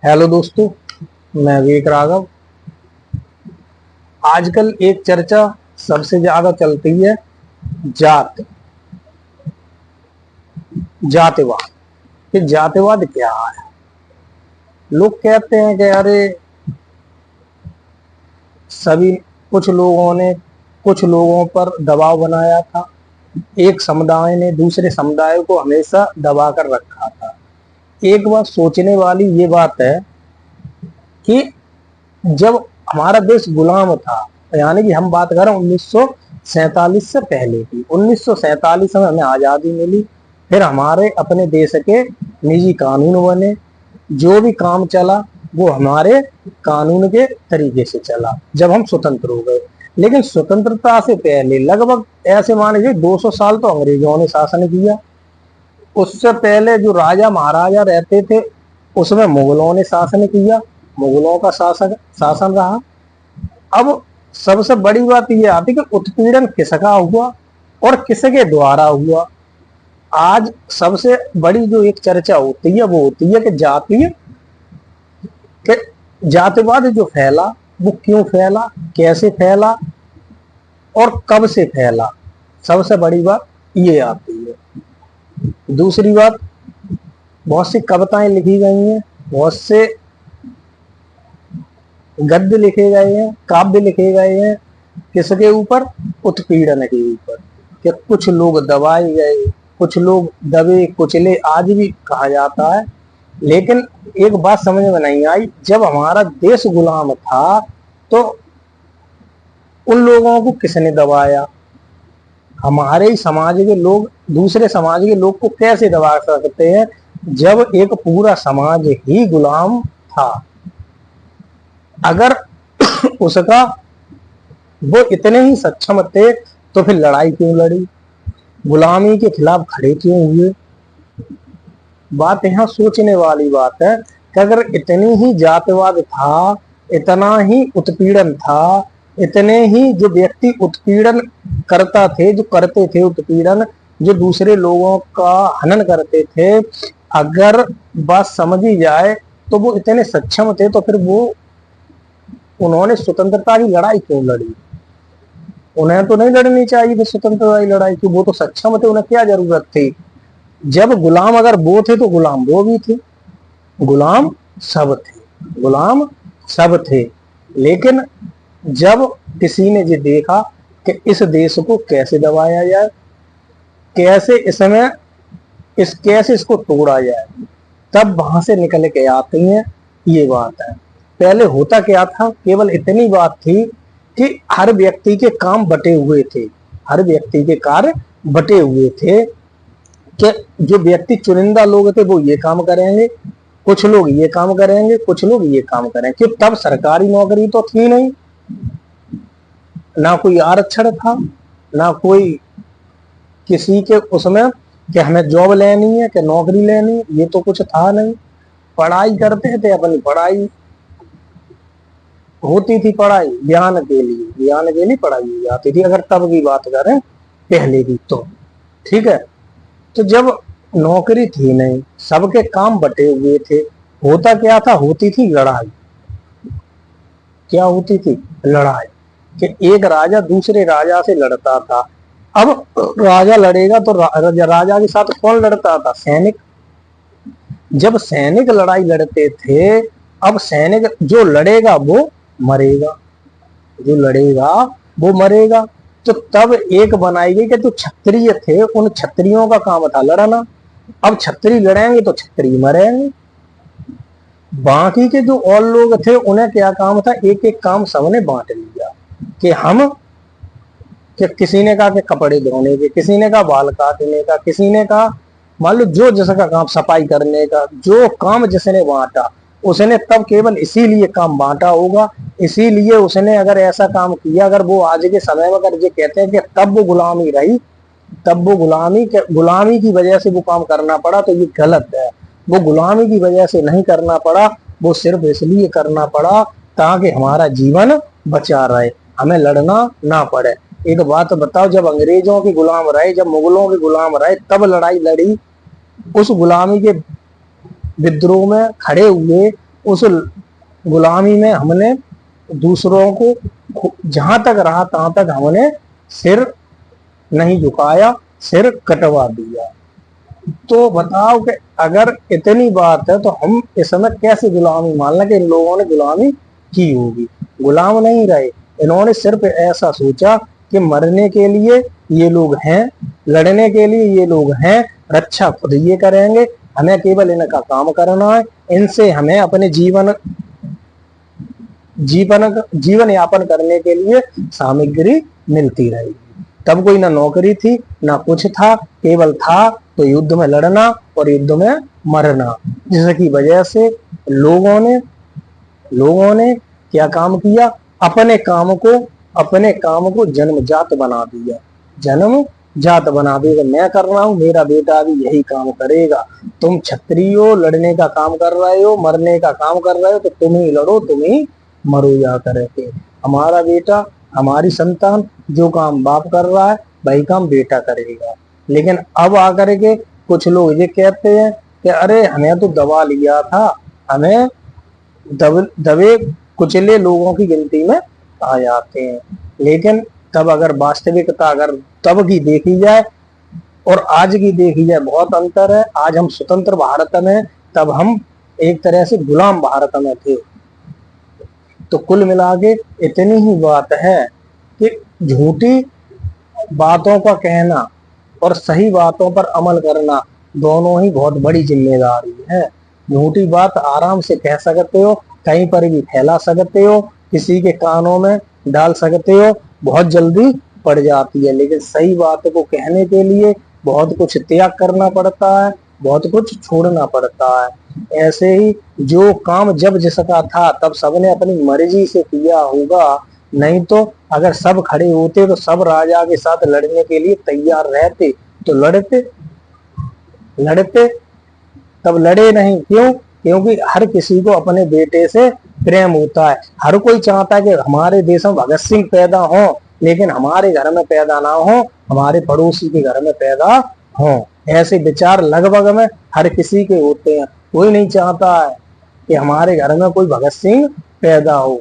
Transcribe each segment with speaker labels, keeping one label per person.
Speaker 1: Hello दोस्तों, मैं विवेक राघव। आजकल एक चर्चा सबसे ज्यादा चलती है जात जातिवाद। कि जातिवाद क्या है? लोग कहते हैं कि अरे सभी कुछ लोगों पर दबाव बनाया था। एक समुदाय ने दूसरे समुदाय को हमेशा दबा कर रखा था। एक बात सोचने वाली ये बात है कि जब हमारा देश गुलाम था, यानी कि हम बात कर रहे हैं 1947 से पहले की। 1947 में हमें आजादी मिली, फिर हमारे अपने देश के निजी कानून बने। जो भी काम चला वो हमारे कानून के तरीके से चला जब हम स्वतंत्र हो गए। लेकिन स्वतंत्रता से पहले लगभग ऐसे मान लीजिए 200 साल तो अंग्रेजों ने शासन किया। उससे पहले जो राजा महाराजा रहते थे उसमें मुगलों ने शासन किया, मुगलों का शासन रहा। अब सबसे बड़ी बात यह आती कि उत्पीड़न किसका हुआ और किसके द्वारा हुआ। आज सबसे बड़ी जो एक चर्चा होती है वो होती है कि जातिवाद जो फैला वो क्यों फैला, कैसे फैला और कब से फैला। सबसे बड़ी बात ये आती है। दूसरी बात, बहुत सी कविताएं लिखी गई हैं, बहुत से गद्य लिखे गए हैं, काव्य लिखे गए हैं। किसके ऊपर? उत्पीड़न के ऊपर। कि कुछ लोग दबाए गए, कुछ लोग दबे कुचले, आज भी कहा जाता है। लेकिन एक बात समझ में नहीं आई, जब हमारा देश गुलाम था तो उन लोगों को किसने दबाया? हमारे ही समाज के लोग दूसरे समाज के लोग को कैसे दबा सकते हैं जब एक पूरा समाज ही गुलाम था? अगर उसका वो इतने ही सक्षम थे तो फिर लड़ाई क्यों लड़ी, गुलामी के खिलाफ खड़े क्यों हुए? बात यहाँ सोचने वाली बात है कि अगर इतनी ही जातिवाद था, इतना ही उत्पीड़न था, इतने ही जो व्यक्ति उत्पीड़न करते थे उत्पीड़न, जो दूसरे लोगों का हनन करते थे, अगर बात समझी जाए तो वो इतने सक्षम थे तो फिर उन्होंने स्वतंत्रता की लड़ाई क्यों लड़ी? उन्हें तो नहीं लड़नी चाहिए थी स्वतंत्रता की लड़ाई की। वो तो सक्षम थे, उन्हें क्या जरूरत थी? जब गुलाम अगर वो थे तो गुलाम वो भी थे, गुलाम सब थे, गुलाम सब थे। लेकिन जब किसी ने ये देखा कि इस देश को कैसे दबाया जाए, कैसे इसको तोड़ा जाए, तब वहां से निकल के आती हैं ये बात है। पहले होता क्या था? केवल इतनी बात थी कि हर व्यक्ति के काम बटे हुए थे, हर व्यक्ति के कार्य बटे हुए थे। कि जो व्यक्ति चुनिंदा लोग थे वो ये काम करेंगे, कुछ लोग ये काम करेंगे, कुछ लोग ये काम करेंगे। कि तब सरकारी नौकरी तो थी नहीं, ना कोई आरक्षण था, ना कोई किसी के उसमें कि हमें जॉब लेनी है कि नौकरी लेनी है, ये तो कुछ था नहीं। पढ़ाई करते थे, अपनी पढ़ाई होती थी, पढ़ाई ज्ञान के लिए पढ़ाई हो जाती थी। अगर तब की बात करें, पहले की तो ठीक है। तो जब नौकरी थी नहीं, सबके काम बटे हुए थे, होता क्या था? होती थी लड़ाई। क्या होती थी? लड़ाई। कि एक राजा दूसरे राजा से लड़ता था। अब राजा लड़ेगा तो राजा के साथ कौन लड़ता था? सैनिक। जब सैनिक लड़ाई लड़ते थे, अब सैनिक जो लड़ेगा वो मरेगा, जो लड़ेगा वो मरेगा। तो तब एक बनाई गई कि जो क्षत्रिय थे उन क्षत्रियों का काम था लड़ना। अब क्षत्रिय लड़ेंगे तो क्षत्रिय मरेंगे। बाकी के जो और लोग थे उन्हें क्या काम था? एक एक काम सबने बांट लिया। कि किसी ने कहा कि कपड़े धोने के, किसी ने कहा बाल काटने का, किसी ने कहा मान लो जो जिसका काम सफाई करने का, जो काम जिसने बांटा उसने तब केवल इसीलिए काम बांटा होगा, इसीलिए उसने अगर ऐसा काम किया। अगर वो आज के समय में अगर ये कहते हैं कि तब वो गुलामी रही, तब वो गुलामी की वजह से वो काम करना पड़ा, तो ये गलत है। वो गुलामी की वजह से नहीं करना पड़ा, वो सिर्फ इसलिए करना पड़ा ताकि हमारा जीवन बचा रहे, हमें लड़ना ना पड़े। एक बात बताओ, जब अंग्रेजों के गुलाम रहे, जब मुगलों के गुलाम रहे, तब लड़ाई लड़ी, उस गुलामी के विद्रोह में खड़े हुए, उस गुलामी में हमने दूसरों को जहां तक रहा तहां तक हमने सिर नहीं झुकाया, सिर कटवा दिया। तो बताओ कि अगर इतनी बात है तो हम इस समय कैसे गुलामी मान लें कि इन लोगों ने गुलामी की होगी। गुलाम नहीं रहे, इन्होंने सिर्फ ऐसा सोचा कि मरने के लिए ये लोग हैं, लड़ने के लिए ये लोग हैं, रक्षा खुद ये करेंगे, हमें केवल इनका काम करना है, इनसे हमें अपने जीवन यापन करने के लिए सामग्री मिलती रहेगी। तब कोई ना नौकरी थी ना कुछ था, केवल था तो युद्ध में लड़ना और युद्ध में मरना, जिसकी वजह से लोगों ने क्या काम किया, अपने काम को जन्मजात बना दिया, जन्मजात बना दिया। मैं कर रहा हूं, मेरा बेटा भी यही काम करेगा। तुम क्षत्रिय हो, लड़ने का काम कर रहे हो, मरने का काम कर रहे हो, तो तुम ही लड़ो, तुम ही मरो जा करके। हमारा बेटा, हमारी संतान जो काम बाप कर रहा है वही काम बेटा करेगा। लेकिन अब आकर के कुछ लोग ये कहते हैं कि अरे हमें तो दबा लिया था, हमें दबे कुचले लोगों की गिनती में आ जाते हैं। लेकिन तब अगर वास्तविकता अगर तब की देखी जाए और आज की देखी जाए, बहुत अंतर है। आज हम स्वतंत्र भारत में, तब हम एक तरह से गुलाम भारत में थे। तो कुल मिला के इतनी ही बात है कि झूठी बातों का कहना और सही बातों पर अमल करना दोनों ही बहुत बड़ी जिम्मेदारी है। झूठी बात आराम से कह सकते हो, कहीं पर भी फैला सकते हो, किसी के कानों में डाल सकते हो, बहुत जल्दी पड़ जाती है। लेकिन सही बात को कहने के लिए बहुत कुछ त्याग करना पड़ता है, बहुत कुछ छोड़ना पड़ता है। ऐसे ही जो काम जब जिसका था तब सबने अपनी मर्जी से किया होगा, नहीं तो अगर सब खड़े होते तो सब राजा के साथ लड़ने के लिए तैयार रहते तो लड़ते तब लड़े नहीं। क्यों? क्योंकि हर किसी को अपने बेटे से प्रेम होता है। हर कोई चाहता है कि हमारे देश में भगत सिंह पैदा हो, लेकिन हमारे घर में पैदा ना हो, हमारे पड़ोसी के घर में पैदा हो। ऐसे विचार लगभग में हर किसी के होते हैं। कोई नहीं चाहता है कि हमारे घर में कोई भगत सिंह पैदा हो।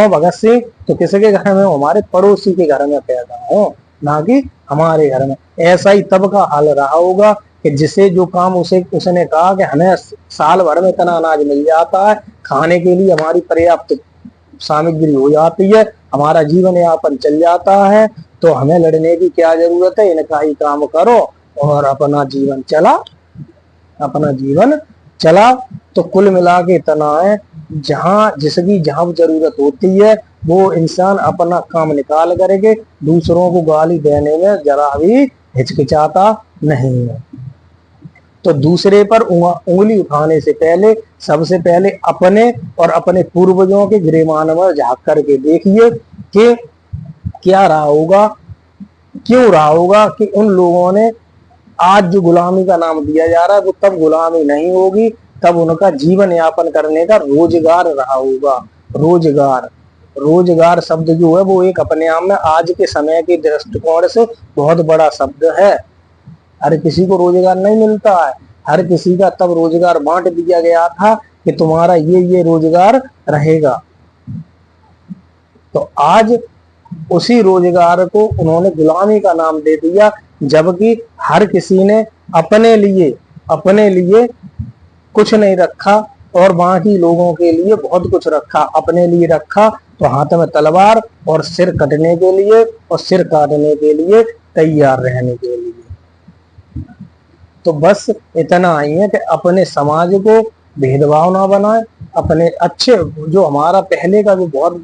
Speaker 1: भगत सिंह तो किसके घर में हो? हमारे पड़ोसी के घर में पैदा हो, ना कि हमारे घर में। ऐसा ही तब का हाल रहा होगा कि जिसे जो काम उसने कहा कि हमें साल भर में इतना अनाज मिल जाता है, खाने के लिए हमारी पर्याप्त सामग्री हो जाती है, हमारा जीवन यापन चल जाता है, तो हमें लड़ने की क्या जरूरत है? इनका ही काम करो और अपना जीवन चला। तो कुल मिला के इतना है, जिसकी जहां जरूरत होती है वो इंसान अपना काम निकाल करके दूसरों को गाली देने में जरा भी हिचकिचाता नहीं है। तो दूसरे पर उंगली उठाने से पहले सबसे पहले अपने और अपने पूर्वजों के गिरेमान में झांक करके देखिए कि क्या रहा होगा, क्यों रहा होगा कि उन लोगों ने आज जो गुलामी का नाम दिया जा रहा है वो तब गुलामी नहीं होगी, तब उनका जीवन यापन करने का रोजगार रहा होगा। रोजगार शब्द जो है वो एक अपने आप में आज के समय के दृष्टिकोण से बहुत बड़ा शब्द है। हर किसी को रोजगार नहीं मिलता है, हर किसी का तब रोजगार बांट दिया गया था कि तुम्हारा ये रोजगार रहेगा। तो आज उसी रोजगार को उन्होंने गुलामी का नाम दे दिया, जबकि हर किसी ने अपने लिए कुछ नहीं रखा और बाकी लोगों के लिए बहुत कुछ रखा। अपने लिए रखा तो हाथ में तलवार और सिर कटने के लिए और सिर काटने के लिए तैयार रहने के लिए। तो बस इतना ही है कि अपने समाज को भेदभाव ना बनाए, अपने अच्छे जो हमारा पहले का जो बहुत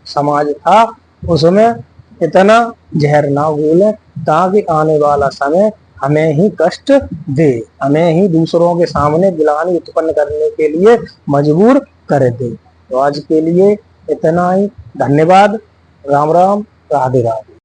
Speaker 1: समाज था उसमें इतना जहर ना घोले, ताकि आने वाला समय हमें ही कष्ट दे, हमें ही दूसरों के सामने गिलानी उत्पन्न करने के लिए मजबूर कर दे। तो आज के लिए इतना ही। धन्यवाद। राम राम। राधे राधे।